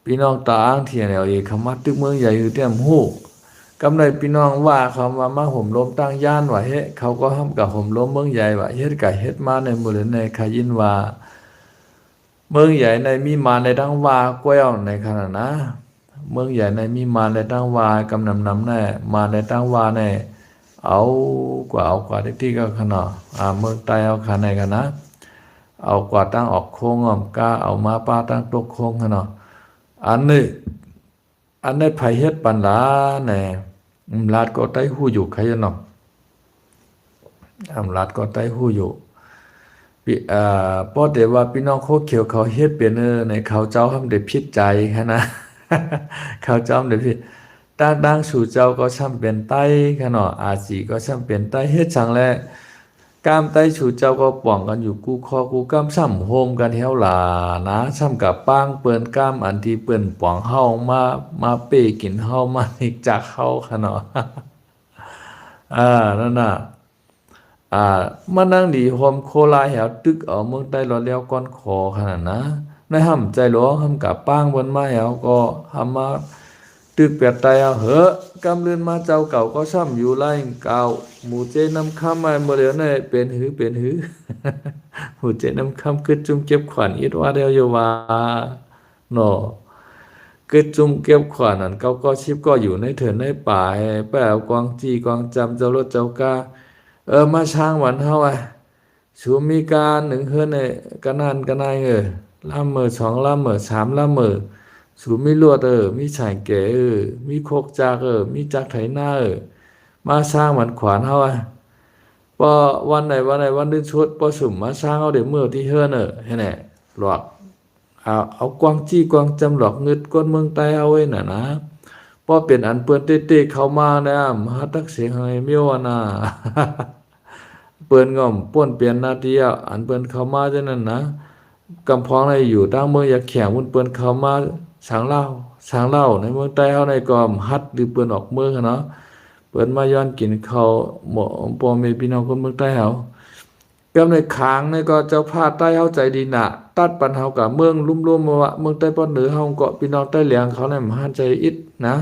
พี่น้องตาอ้างเทียนเอาเองคำว่าตึกเมืองใหญ่หือเต็มหูกำไรพี่น้องว่าคำว่ามาห่มล้มตั้งย่านว่าเฮ้เขาก็ห้ามกับห่มล้มเมืองใหญ่ว่าเฮ็ดกับเฮ็ดมาในหมู่ในคายินว่าเมืองใหญ่ในมีมาในดังว่าก้วยในขณะนะเมืองใหญ่ในมีมาในตั้งวากำนำแน่มาในตั้งวาในเอากว่าที่ก็ขนาดเมืองใต้เอาขาในกันนะเอากว่าตั้งออกโค้งกล้าเอามาป้าตั้งตกโค้งขนาดอันนี้ไผเฮ็ดปันลาแน่ลาดก็ใต้หู้อยู่ใครจะนำลาดก็ใต้หู้อยู่พอเดี๋ยวว่าพี่น้องโคเขียวเขาเฮ็ดเป็นในเขาเจ้าทำได้ผิดใจแค่นะ เขาจอมเดี๋ยวพี่ดังสู่เจ้าก็ช่ำเป็นไต้ขนาดอาจีก็ช่ำเป็นไต้เฮ็ดจังแลกามไต้สู่เจ้าก็ป่องกันอยู่กูคอกูกำซ้ำโฮมกันเฮาหลานะซ้ำกับป้างเปิ้นกามอันที่เปิ้นป่องเฮามาเป้กินเฮามาอีกจากเฮาขนาด นั่นน่ะมานั่งดีโฮมโคลาแหวตึกเอาเมืองใต้รอแล้วก้อนคอขนาดนะในห่ำใจหลวงห่ำกับป้างบนไม้เอาก็ห่ำมาตึกเปียดใจเอาเหอะกำเลือนมาเจ้าเก่าก็ช่ำอยู่ไล่เก่าหมู่เจน้ำข้ามมาเมื่อเดียวนี่เป็นหือ หมู่เจน้ำข้ามกึดจุ่มเก็บขวัญอิดว่าเดียวอยู่ว่าเนาะกึดจุ่มเก็บขวัญนั่นก็ชิบก็อยู่ในเถินในป่าแป้วกวางจีกวางจำเจ้ารถเจ้ากามาช้างวันเฮาชูมีการหนึ่งเฮือนในกันนายล่ามมือ2ล่ามมือ3ล่ามมือสูมีลวดมีฉายแก่มีโคกจากมีจักไถนามาสร้างมันขวานเฮาพอวันไหนวันนึงชุดพอสุ่มมาสร้างเอาเดี๋ยวมื้อที่เฮือนเห็นแหละ ลอกเอากวางจี้กวางจำหลอกเงิดก้นเมืองใต้เอาไว้น่ะนะพอเป็นอันเปิ้นเต้ๆเข้ามาเนี่ยมหาทักษิณให้เมียวน่ะ เปิ้นก็ป่วนเปลี่ยนหน้าที่อันเปิ้นเข้ามาจังนั้นนะกำพองในอยู่ตั้งเมืองอยากแข่งมุ่นเปิ้นเข้ามาสร้างเล่าในเมืองใต้เฮาในก็ฮัดหรือเปิ้นออกเมืองเนาะเปิ้นมาย้อนกินข้าวหม้อพ่อแม่พี่น้องคนเมืองใต้เฮากำในค้างในก็เจ้าภาคใต้เฮาใจดีน่ะตัดปันเฮากับเมืองลุ่มๆว่าเมืองใต้ป้อนเหนือเฮาก็พี่น้องใต้เหลียงเขาในมหาใจอิดนะ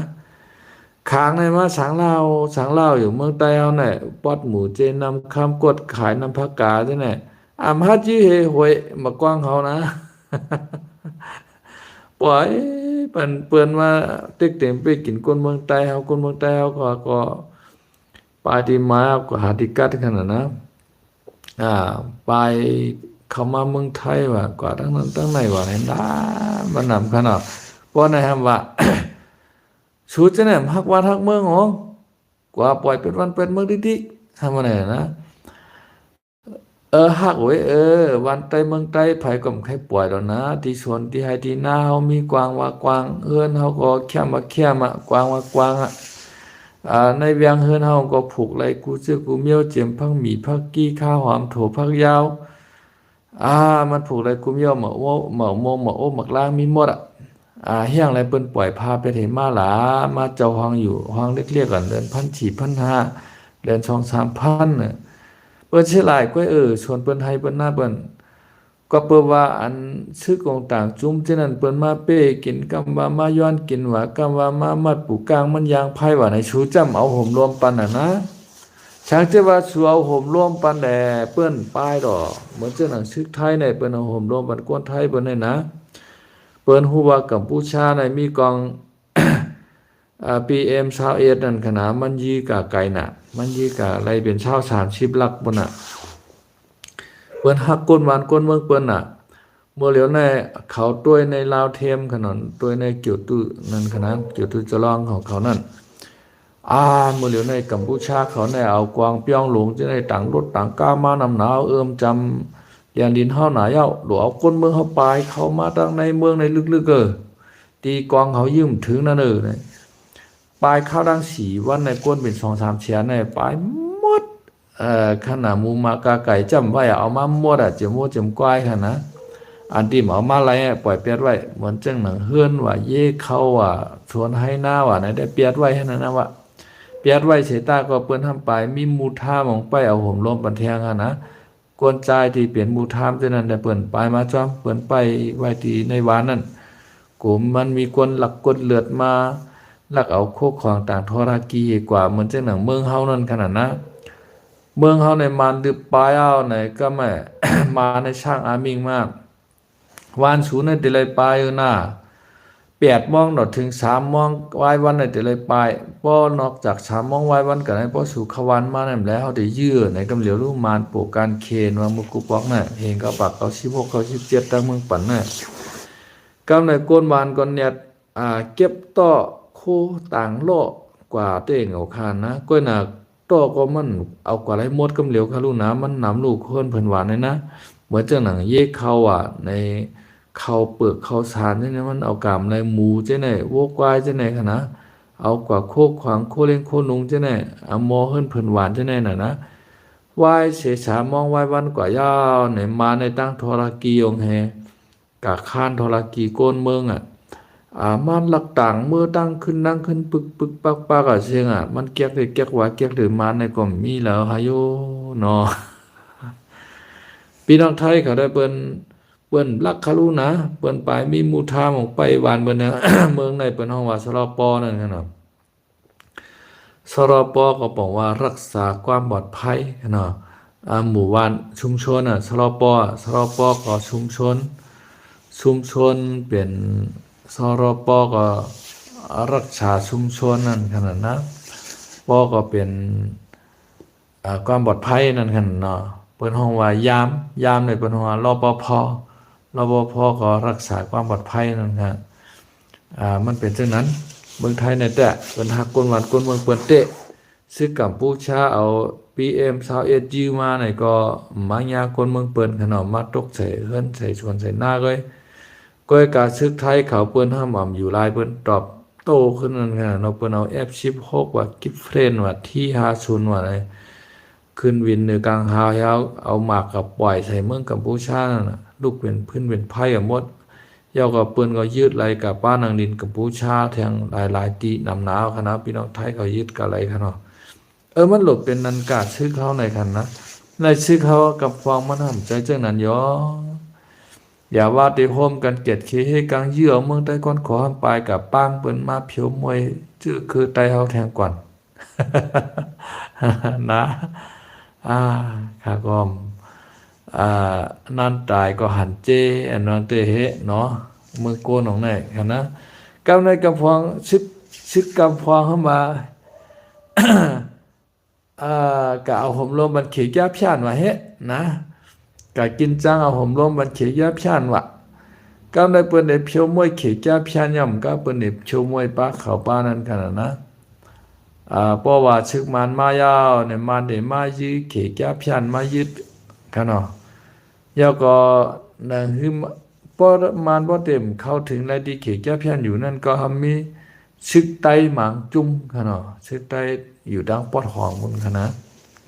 ค้างในมาสางลาวอยู่เมืองใต้เฮาเนี่ยปอดหมูเจนำคำกดขายน้ำผักกาจังได๋มหาจีเฮหวยมากว้างเฮานะ ปล่อยเปิ้นมาเต็กเต็มไปกินคนเมืองใต้เฮาคนเมืองใต้เฮาก็ปาที่มาก็หาที่กัดขนาดนะไปเข้ามาเมืองไทยว่ากว่าทั้งนั้นทั้งในว่าเห็นดามันนำขนาดเพราะในคำว่า ชูจะเนี่ยฮักว่าฮักเมืองอ๋อกว่าปล่อยเป็นวันเป็นเมืองดิๆทำมาไหนนะฮักไว้วันใต้เมืองใต้ไผก็บ่ใครปล่อยแล้วนะที่สวนที่ไห้ที่นาเฮามีกวางว่ากวางเฮือนเฮาก็แค่มากวางว่ากวางในเวียงเฮือนเฮาก็ผูกไหลกูเจื้อกูเมียวเจียมพักหมี่พักกี้ข้าวหอมโถพักยาวมันผูกไหลกูเมียวหมาโอ้หมาโมหมาโอ้หมักล่างมีหมดเฮียงไรเปิ้นปล่อยพาไปเห็นมาหลามาเจ้าห้องอยู่ห้องเล็กๆก่อนเดือน1,400 1,500เดือน2-3,000น่ะเปิ้นสิหลายกว่าชวนเปิ้นให้เปิ้นหน้าเปิ้นก็เปิ้นว่าอันซื้อกองต่างจุ้มฉะนั้นเปิ้นมาเป้กินกำว่ามาย้อนกินว่ากำว่ามามัดปูกลางมันยางไผว่าในชูจ้ำเอาห่มรวมปันน่ะนะช่างจะว่าชูเอาห่มรวมปันแดเปิ้นป้ายดอกเหมือนจังหนังซึกไทยในเปิ้นเอาห่มรวมปันกวนไทยเปิ้นนี่นะเปิ้นฮู้ว่ากัมพูชาในมีกอง PM21นั่นขนาดมันยีกะไกลน่ะมันยีกะอะไรเป็นชาว30ลักพุ่นน่ะเปิ้นฮักก้นหวานก้นเมืองเปิ้นน่ะเมื่อเหลียวในเขาต้วยในลาวเทมขนาดต้วยในเกี่ยวตุนั่นขนาดเกี่ยวตุจะลองของเขานั่นเมื่อเหลียวในกัมพูชาเขาในเอากวางเปียงหลงจะได้ต่างรถต่างก้ามานำหนาวจำอย่างดินเฮาหนาเย้าหลวเอาก้นเมืองเฮาปลายเข้ามาตั้งในเมืองในลึกๆตีกวางเขายืมถึงนั่นเนี่ยปลายข้าวดังสีวันในก้นเป็น2-3เฉียนในปลายหมดขนาดมูมากาไก่จำไว้เอามาหมดเจียมโจมก้อยค่ะนะอันที่เอามาอะไรปล่อยเปียดไว้เหมือนจังหนังเฮือนว่าเย่เข้าว่าชวนให้หน้าว่าไหนได้เปียดไว้ให้นั่นนะว่าเปียดไว้เสตาก็เปิ้นทำไปมีมูท่ามองไปเอาห่มลมปันเทียงค่ะนะกวนใจที่เปลี่ยนมูทามจังนั้นได้เปิ้นไปมาจ้อมเปิ้นไปไว้ที่ในวานนั่นกลุ่มมันมีคนหลักกดเลือดมาลักเอาโคกของต่างทรากีกว่าเหมือนจังหนังเมืองเฮานั่นขนาดนะเมืองเฮาในมันดึบปลายเอาไหนก็แม่ มาในช่างอามิงมากวานศูนย์ในแต่ละปลายหน้า8 โมงถึง3 โมงวายวันในแต่ละปลายป้อนอกจาก3 โมงวายวันกันให้ป้อสู่ขวันมานั่นแล้วเฮาได้ยื้อในกำเหลียวลูกมานโปกการเคนว่ามุกุปอกน่ะเฮงก็ปักเอา16เขา17ตั้งเมืองปันน่ะกำในก้นวานก่อนเนี่ยเก็บต่อโคต่างโลกว่าเต้งเอาคานนะก้อยหนักต่อก็มันเอากว่าไรหมดกำเหลียวคาลูกน้ำมันน้ำลูกคนเพิ่นหวานเลยนะเหมือนจังหนังเย่เข้าในเข้าเปลือกเข้าสารนี่มันเอากามในหมูจังได๋โวกวายจังได๋ค่ะนะเอากว่าโคกขวางโคเล่งโคนุงจังได๋เอาหมอเฮิ่นเพิ่นหวานจังได๋น่ะนะวายเสฉามองวายวันกว่ายาวในมาในตั้งทรกีองแฮกะคานทรกีโกนเมืองมันหลักต่างเมื่อตั้งขึ้นปึกปักเสียงมันเกียกเลยเกียกว่าเกียกหรือมาในก็มีแล้วหาโยเนาะพี่น้องไทยเขาได้เปิ้นรักคารุนะเปิ้นไปมีมูทามของไปวานเปิ้น เมืองในเปิ้นฮ้องว่าสรปนั่นเนาะสรปก็บอกว่ารักษาความปลอดภัยเนาะหมู่บ้านชุมชนสรปก็ชุมชนเป็นสรปก็รักษาชุมชนนั่นขนาดนะปก็เป็นความปลอดภัยนั่นขนาดเนาะเปิ้นฮ้องว่ายามในเปิ้นฮ้องว่ารปภก็รักษาความปลอดภัยนั่นครับมันเป็นจังนั้นเมืองไทยในแต่เปิ้นฮักคนหวานคนเมืองเปิ้นเตะซื้อกัมพูชาเอาปี PM 21ยื้อมาไหนก็มายาคนเมืองเปิ้นขนมมาตกใส่เฮือนใส่ชวนใส่หน้าก้อยกาซึกไทยเขาเปิ้นห้ามอ่ำอยู่ลายเปิ้นตอบโตขึ้นนั่นขนาดเนาะเปิ้นเอา F16 ว่ากิฟเฟรนว่าที่50ว่าอะไรขึ้นวินในกลางหาวยาวเอาหมากกับปล่อยใส่เมืองกัมพูชานั่นน่ะลูกเป็นพื้นเป็นไผ่อะหมดยาวกับปืนก็ยืดไหลกับป้านางดินกัมพูชาแทงหลายๆตีนำหนาวคณะพี่น้องไทยก็ยึดกับอะไรคณะมันหลบเป็นนันกาดชื่อเขาในคันนะในชื่อเขากับฟองมันห่ำใจเจ้านั้นยออย่าว่าได้โฮมกันเกียดเคให้กลางเยื่อเมืองใต้ก้อนขอหันปลายกับป้างเปิ้นมาเพียวมวยชื่อคือไตเฮาแทงก่อนนะข้าก็นั่นตายก็หันเจอันนั้นเตเฮเนาะมือโกนของไหนคันนะกำในกำฟองซึกกำฟองเข้ามากะเอาห่มลมบันเขียบชานว่าเฮ็ดนะกะกินจังเอาห่มลมบันเขียบชานว่ากำได้เปิ้นได้เพียวมวยเขียบชานย่ำก็เปิ้นได้เพียวมวยป้าเขาป้านั่นขนาดนะเพราะว่าชึกมันมายาวเนี่ยมันได้มายื้อเขียบชานมายึดกันเนาะยาวก็นั่นคือปอมันบ่เต็มเข้าถึงรายดีเขียบชานอยู่นั่นก็มีชึกไตหมางจุ้มกันเนาะชึกไตอยู่ดังปอดหองมึงคณะ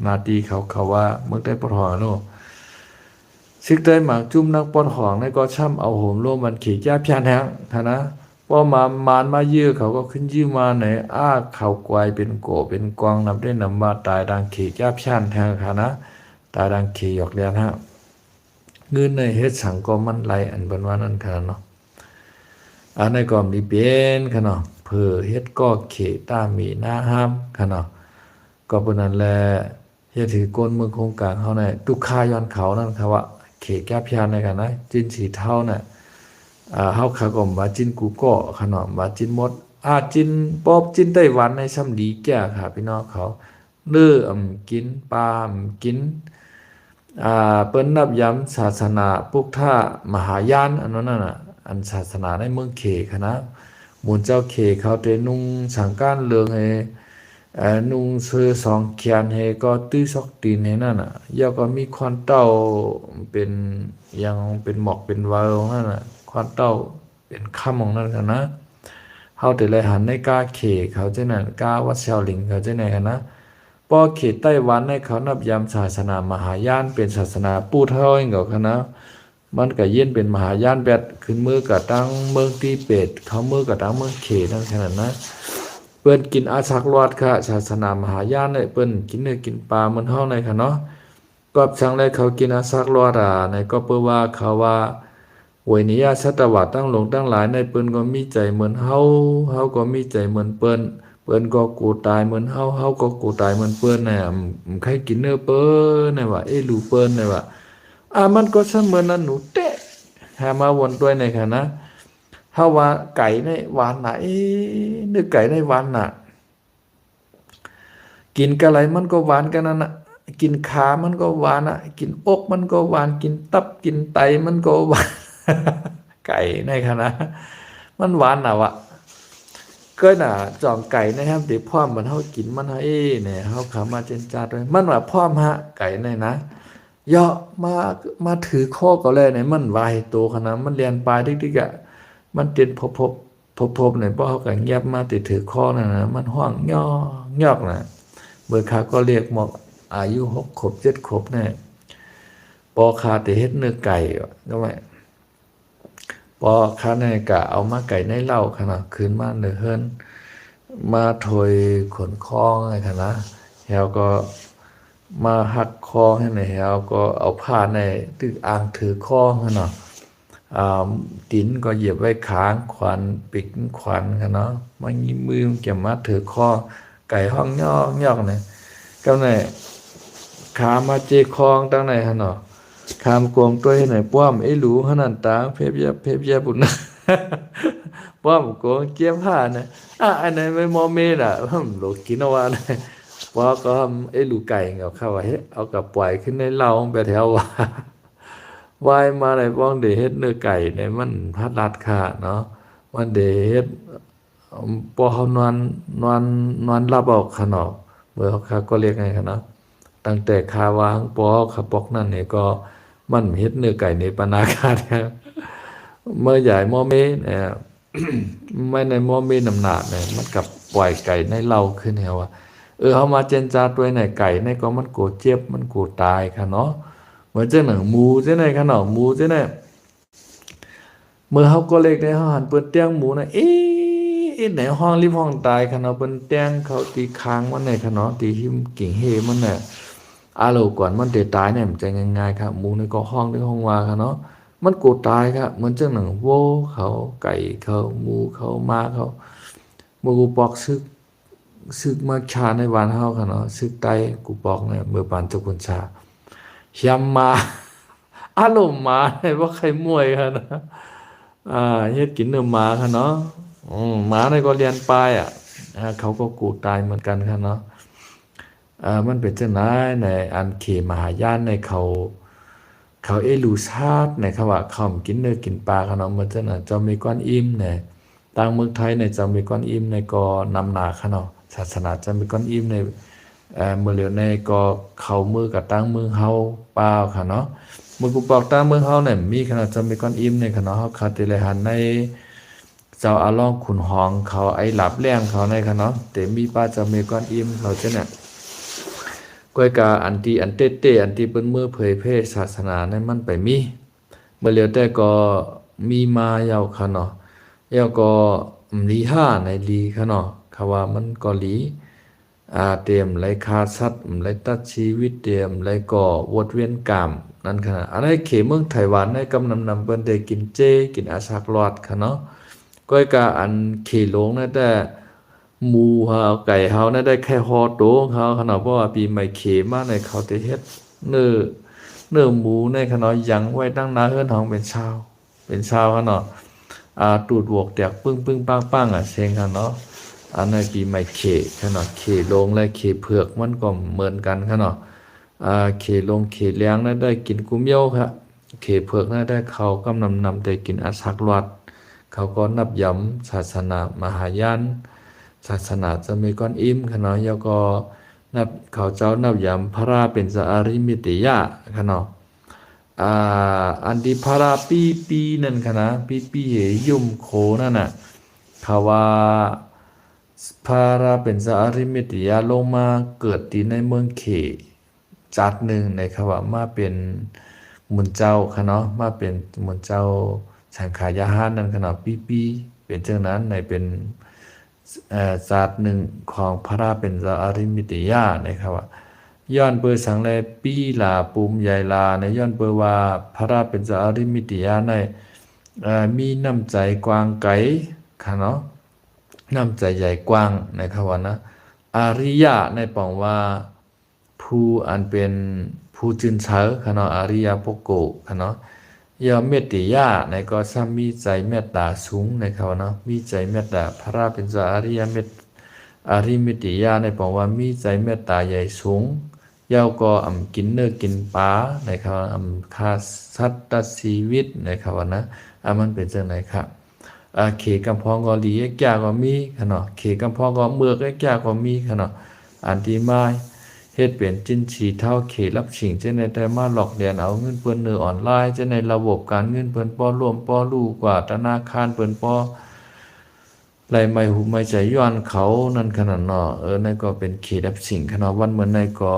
นาตีเขาว่าเมืองใต้ปอดหองโน่ซึกได้หมากจุ่มนักปอดหองในก็ช่ำเอาโหมโลมันขี่แก้พยานแฮงคณะพอมายื้อเขาก็ขึ้นยื้อมาในเขากวายเป็นโกเป็นกวางนำได้นำมาตายดังขี่แก้พยานแทงคณะตายดังขี่หยอกเลียนฮะเงินในเฮ็ดสังก็มันไหลอันเป็นว่านั่นคณะเนาะในก็มีเป็นคณะเพื่อเฮ็ดก็เขตามีหน้าห้ามคณะก็เป็นนั้นแหละเฮ็ดถือก้นเมืองโครงการเฮาในตุคาย้อนเขานั่นค่ะว่าเขตแก้พยานในกันนะจินสีเท่าน่ะเฮาขาก็มาจินกูก็ขนมมาจินมดจินปอบจินไต้หวันในซ้ำดีแก่ค่ะพี่น้องเขาเลือกินปลากินเปิ้นนับย้ำศาสนาพุทธมหายานอันนั้นน่ะอันศาสนาในเมืองเขคณะหมู่เจ้าเขเขาเตนุ่งสังการเลืองให้นุ่งเสื้อสองแขนให้ก็ตื้อซอกตีนให้นั่นน่ะแล้วก็มีควันเต้าเป็นยังเป็นหมอกเป็นวาวนั่นน่ะควันเต้าเป็นค่ำของนั่นกันนะเฮาแต่ละหันในกาเขเขาจะนั่นกาวัดเซาหลิงเขาจะไหนกันนะปอเขตไต้หวันให้เขานับยามศาสนามหายานเป็นศาสนาปูเท่าเองก็นะมันก็เย็นเป็นมหายานแบบขึ้นมือกับตั้งเมืองที่เป็ดเขามือกับตั้งเมืองเขนั่นขนาดนะเปิ้นกินอาสักรอดค่ะศาสนามหายานเนี่ยเปิ้นกินเนื้อกินปลาเหมือนเฮาในค่ะเนาะก็สั่งเลยเขากินอาสักรอดในก็เปิ้นว่าเขาว่าหวยนิยาสัตวะตั้งหลงตั้งหลายในเปิ้นก็มีใจเหมือนเฮาก็มีใจเหมือนเปิ้นก็กูตายเหมือนเฮาก็กูตายเหมือนเปิ้นน่ะใครกินเนื้อเปิ้นน่ะว่าลูเปิ้นน่ะว่ามันก็เสมือนนั้นหนูเตะหามาวนด้วยในค่ะนะเฮาว่าไก่ในหวานน่ะนึกไก่ในหวานน่ะกินกะไรมันก็หวานกันนั่นน่ะกินขามันก็หวานน่ะกินอกมันก็หวานกินตับกินไตมันก็หวาน ไก่ในค่ะนะมันหวานน่ะวะก็น่ะจอมไก่นะครับที่พร้อมมันเฮากินมันเนี่ยเฮาขามาเจนจาด้วยมันว่าพร้อมฮะไก่ในนะเยาะมาถือข้อก็เลยเนี่ยมันวายโตขนาดมันเรียนปลายดิกๆอ่ะมันเต็นพบเนี่ยเพราะเขาก็เงียบมาติดถือข้อนั่นนะมันห้องย่อกนะเมื่อขาก็เรียกหมอกอายุ6 ขวบ 7 ขวบเนี่ยปอคาติเฮ็ดเนื้อไก่ก็ไม่ปอคาในกะเอามาไก่ในเหล้าขนาดคืนมาเนื้อเฮิรนมาถอยขนคล้องอะไรขนาดแล้วก็มาหักคอให้ในแล้วก็เอาผ้าในตึกอ่างถือคอให้เนาะตินก็เหยียบไว้ขางขวัญปิกขวัญกันเนาะมันยิ้มมือเก็บมาถือคอไก่ห้องย่อกเนี่ยก็เนี่ยขามาเจคองตั้งไหนฮะเนาะขามกวงตัวให้ไหนป้อมหลูขนาดตาเพบยาบุญนะป้อมกวงเจี๊ยบผ้าเนี่ยอันไหนไม่มอเมล่ะโลกินเอาว่าเลยว่าก็ลูกไก่เข้าว่าเอากับปล่อยขึ้นในเล่าไปแถวว่าวายมาในบ้องเดเฮ็ดเนื้อไก่ในมันพัดรัดค่ะเนาะมันเดเฮ็ดพอเขานอนรับออกขนมเมื่อเขาก็เรียกไงคะเนาะ ตั้งแต่คาวางปอคาปอกนั่นเนี่ยก็มันเฮ็ดเนื้อไก่ในปานาคาเนี่ยเมื่อใหญ่หม้อเมเนี่ย ไม่ในหม้อเมน้ำหนักเนี่ยมันกับปล่อยไก่ในเราขึ้นแล้วว่าเฮามาเจนจาตัวไหนไก่ในก็มันโกเจ็บมันโกตายค่ะเนาะเหมือนเจ้าหนังหมูเจ้าไหนค่ะเนาะหมูเจ้าไหนเมื่อเฮาก็เล็กได้เฮาหันเปิ้นเตียงหมูนะไหนห้องริมห้องตายค่ะเนาะเปิ้นเตียงเขาตีคางมันเนี่ยค่ะเนาะตีหิมกิ่งเฮมันน่ะอาโลก่อนมันเตตายเนี่ยมันจะง่ายๆครับหมูในก็ห้องในห้องว่าค่ะเนาะมันโกตายครับเหมือนเจ้าหนังโวเขาไก่เขาหมูเขาม้าเขาหมูกูปอกซึกมาชาในบ้านเฮาค่ะเนาะซึกไตกูปอกเนี่ยเมื่อปานทุกคนชายำมาอารมณ์หมาเนี่ยว่าใครมวยค่ะนะเฮ็ดกินเนื้อหมาค่ะเนาะหมาในก็เรียนปลายเขาก็กูตายเหมือนกันค่ะเนาะมันเป็นจังได๋ในอันเขมหายานในเขาเอลูชาติในเขาว่าเขากินเนื้อกินปลาค่ะเนาะมันจังนั้นเจ้ามีก้อนอิ่มในต่างเมืองไทยในเจ้ามีก้อนอิ่มในก็นำหน้าค่ะเนาะศาสนาจะมีก้อนอิ่มในเมื่อเหลียวในก็เข้ามือกับตั้งมือเฮาเปล่าค่ะเนาะมือกูบอกตั้งมือเฮาเนี่ยมีขนาดจะมีก้อนอิ่มในค่ะเนาะเฮาคาติเลยหันในเจ้าอาลองขุนหองเขาไอ้หลับแรงเขาในค่ะเนาะแต่มีป้าจะมีก้อนอิ่มเขาจะเนี่ยก้อยกาอันที่อันเต้อันที่เปิ้นมือเผยแพร่ศาสนานั้นมันไปมีเมื่อเหลียวแต่ก็มีมาเยาวค่ะเนาะเยาวก็ลีห้าในลีค่ะเนาะเขาว่ามันก็ลีเตรียมไรคาสัตว์ไรตัดชีวิตเตรียมไรก่อวดเวียนกรรมนั่นขนาดอะไรเขเมืองไต้หวันในกำนำเปิ้นได้กินเจกินอาสากลอดค่ะเนาะก้อยกาอันเขหลงนั่นแต่หมูเฮาไก่เฮานั่นได้แค่ฮอโตของเขาขนาดเพราะว่าปีใหม่เขมาในเขาได้เฮ็ดเนื้อหมูในขนาดยังไว้ตั้งหน้าเฮือนห้องเป็นชาวค่ะเนาะตูดวกแตกปึ้งปังเซ็งค่ะเนาะอันนั้นปีใหม่เขค่ะเนาะเขลงและเขเผือกมันก็เหมือนกันค่ะเนาะเขลงเขเลี้ยงนั้นได้กินกุมเหี่ยวค่ะเขเผือกนั้นได้เขากำนำได้กินอาสักลวดเขาก็นับย้ำศาสนามหายานศาสนาจะมีก้อนอิ่มค่ะเนาะแล้วก็นับเขาเจ้านับย้ำพระราเป็นสอาริมิติยะค่ะเนาะอันที่พระราปีนั่นค่ะนะปีเหยุ่มโคนั่นน่ะเขาว่าพระราเป็นสอาริมิติยะลงมาเกิดที่ในเมืองเขจัดหนึ่งในคำว่ามาเป็นมุนเจ้าค่ะเนาะมาเป็นมุนเจ้าสังขายาหารนั่นค่ะเนาะปีเป็นจังนั้นในเป็นศาสตร์หนึ่งของพระราเป็นสอาริมิติยะนะครับว่าย้อนเปิดสังแลปีลาปุมใหญ่ลาในย้อนเปิดว่าพระราเป็นสอาริมิติยะในมีน้ำใจกว้างไกลค่ะเนาะน้ำใจใหญ่กว้างนะครับว่านะอาริยะในปองว่าผู้อันเป็นผู้จืนเฉิค่ะเนาะอาริยะปกโกค่ะเนาะยอมเมตติยะในก็ซ้ำมีใจเมตตาสูงนะครับเนาะมีใจเมตตาพระราเป็นสอาริยเมตอาริมิติยะในปองว่ามีใจเมตตาใหญ่สูงยาวก็กินเนื้อกินปลานะครับฆ่าสัตว์ตัดชีวิตนะครับว่านะมันเป็นจังไดครับเขกำพองก็ลีแก่ก็มีค่ะเนาะเขกำพองก็เมือกแก่ก็มีค่ะเนาะอันที่มาเฮ็ดเป็นจินฉีเท่าเขรับชิงเช่นในแต่มาหลอกเลียนเอาเงินเปิ้นเนื้อออนไลน์เช่นในระบบการเงินเปิ้นป้อร่วมป้อรู้กว่าธนาคารเปิ้นป้อไหลไม่หูไม่ใจย้อนเขานั่นขนาดเนาะนั่นก็เป็นเขรับชิงขนาดวันเหมือนในก็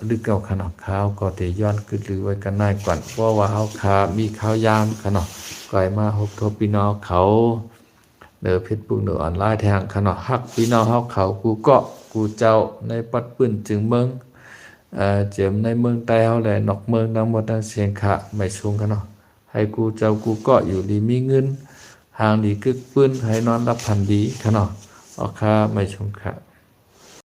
ลึกเก่าขนาดข้าวก็teย้อนคือหรือไว้กันนายก่อนเพราะว่าเฮาคามีข้าวยามขนาดก่อยมาฮบทบพี่น้องเขาเฟซบุ๊กออนไลน์แทงขนาดฮักพี่น้องเฮาเขากูเกาะกูเจ้าในปัดปื้นจึงเมืองเจียมในเมืองใต้เฮาแหละนอกเมืองทั้งหมดทั้งเสียงขะไม่สูงขนาดให้กูเจ้ากูเกาะอยู่ดีมีเงินห่างดีกึกปื้นให้นอนรับพันดีขนาดออกค่าไม่ชงค่ะ